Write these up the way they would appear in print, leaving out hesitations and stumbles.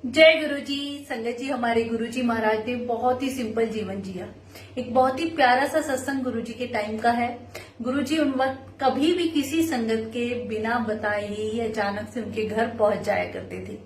जय गुरु जी। संगत जी, हमारे गुरु जी महाराज ने बहुत ही सिंपल जीवन जिया। एक बहुत ही प्यारा सा सत्संग गुरु जी के टाइम का है। गुरु जी उन वक्त कभी भी किसी संगत के बिना बताए ही अचानक से उनके घर पहुंच जाया करते थे।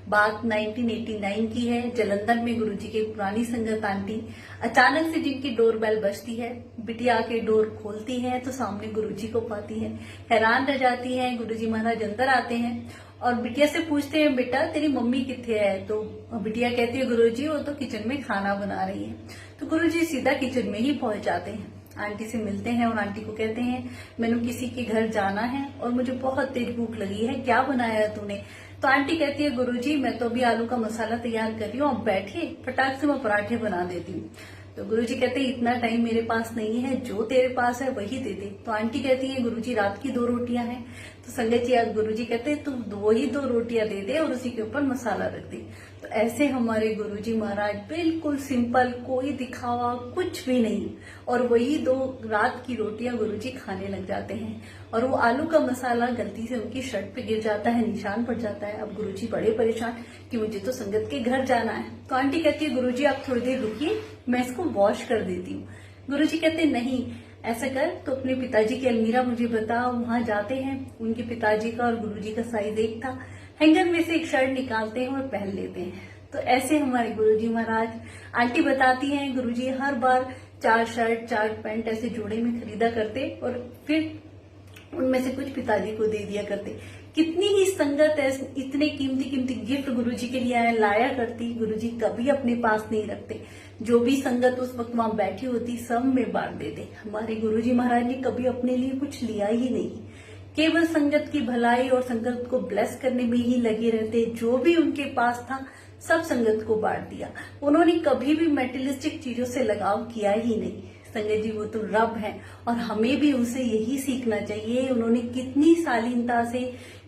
बात 1989 की है। जालंधर में गुरु जी की पुरानी संगत आंटी अचानक से जिनकी डोर बेल बजती है, बिटिया के डोर खोलती है तो सामने गुरु जी को पाती है। हैरान रह जाती है। गुरु जी महाराज अंदर आते हैं और बिटिया से पूछते हैं, बेटा तेरी मम्मी किथे है? तो बिटिया कहती है, गुरुजी वो तो किचन में खाना बना रही है। तो गुरुजी सीधा किचन में ही पहुंच जाते हैं, आंटी से मिलते हैं और आंटी को कहते हैं, मैंने किसी के घर जाना है और मुझे बहुत तेज भूख लगी है, क्या बनाया है तूने? तो आंटी कहती है, गुरुजी मैं तो अभी आलू का मसाला तैयार कर रही हूँ, आप बैठिए, फटाक से मैं पराठे बना देती हूँ। तो गुरुजी कहते हैं, इतना टाइम मेरे पास नहीं है, जो तेरे पास है वही दे दे। तो आंटी कहती है, गुरुजी रात की 2 रोटियां हैं। तो संगत जी गुरुजी कहते हैं, तू वही 2 रोटियां दे दे और उसी के ऊपर मसाला रख दे। तो ऐसे हमारे गुरुजी महाराज बिल्कुल सिंपल, कोई दिखावा कुछ भी नहीं, और वही 2 रात की रोटियां गुरुजी खाने लग जाते हैं। और वो आलू का मसाला गलती से उनकी शर्ट पे गिर जाता है, निशान पड़ जाता है। अब गुरुजी बड़े परेशान कि मुझे तो संगत के घर जाना है। तो आंटी कहती है, गुरुजी आप थोड़ी देर रुकिए, मैं इसको वॉश कर देती हूँ। गुरुजी कहते नहीं, ऐसा कर तो अपने पिताजी की अलमीरा मुझे बता। वहां जाते हैं, उनके पिताजी का और गुरुजी का साइज एक था। हैंगर में से एक शर्ट निकालते हैं और पहन लेते हैं। तो ऐसे हमारे गुरुजी महाराज, आंटी बताती हैं, गुरुजी हर बार 4 शर्ट 4 पैंट ऐसे जोड़े में खरीदा करते और फिर उनमें से कुछ पिताजी को दे दिया करते। कितनी ही संगत है, इतने कीमती कीमती गिफ्ट गुरुजी के लिए लाया करती, गुरुजी कभी अपने पास नहीं रखते। जो भी संगत उस वक्त वहां बैठी होती सब में बांट देते। हमारे गुरुजी महाराज ने कभी अपने लिए कुछ लिया ही नहीं, केवल संगत की भलाई और संगत को ब्लेस करने में ही लगे रहते। जो भी उनके पास था सब संगत को बांट दिया। उन्होंने कभी भी मेटेरियलिस्टिक चीजों से लगाव किया ही नहीं। संगत जी वो तो रब है और हमें भी उनसे यही सीखना चाहिए। उन्होंने कितनी शालीनता से,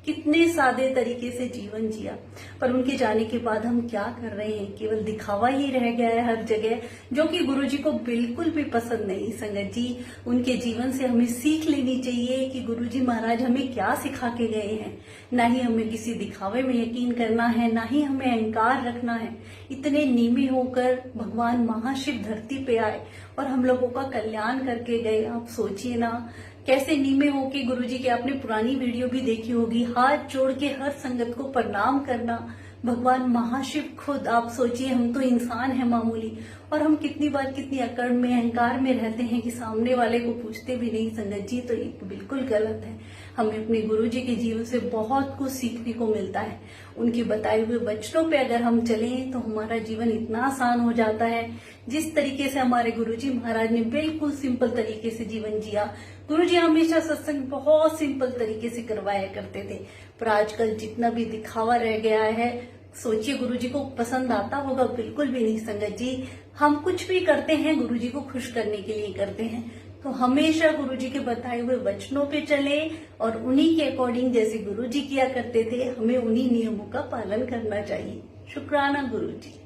कितने सादे तरीके से जीवन जिया, पर उनके जाने के बाद हम क्या कर रहे हैं? केवल दिखावा ही रह गया है हर जगह, जो कि गुरुजी को बिल्कुल भी पसंद नहीं। संगत जी उनके जीवन से हमें सीख लेनी चाहिए कि गुरुजी महाराज हमें क्या सिखा के गए हैं। ना ही हमें किसी दिखावे में यकीन करना है, ना ही हमें अहंकार रखना है। इतने नीमे होकर भगवान महाशिव धरती पे आए और हम लोगों का कल्याण करके गए। आप सोचिए ना, कैसे नीमे होके गुरुजी की आपने पुरानी वीडियो भी देखी होगी, हाथ जोड़ के हर संगत को प्रणाम करना। भगवान महाशिव खुद, आप सोचिए, हम तो इंसान हैं मामूली, और हम कितनी बार कितनी अकड़ में, अहंकार में रहते हैं कि सामने वाले को पूछते भी नहीं। संगत जी तो ये बिल्कुल गलत है। हमें अपने गुरुजी के जीवन से बहुत कुछ सीखने को मिलता है। उनके बताए हुए वचनों पे अगर हम चलें तो हमारा जीवन इतना आसान हो जाता है। जिस तरीके से हमारे गुरुजी महाराज ने बिल्कुल सिंपल तरीके से जीवन जिया। गुरुजी हमेशा सत्संग बहुत सिंपल तरीके से करवाया करते थे, पर आजकल जितना भी दिखावा रह गया है, सोचिए गुरुजी को पसंद आता होगा? बिल्कुल भी नहीं। संगत जी हम कुछ भी करते हैं गुरुजी को खुश करने के लिए करते हैं, तो हमेशा गुरुजी के बताए हुए वचनों पे चले और उन्हीं के अकॉर्डिंग जैसे गुरुजी किया करते थे, हमें उन्हीं नियमों का पालन करना चाहिए। शुक्राना गुरुजी।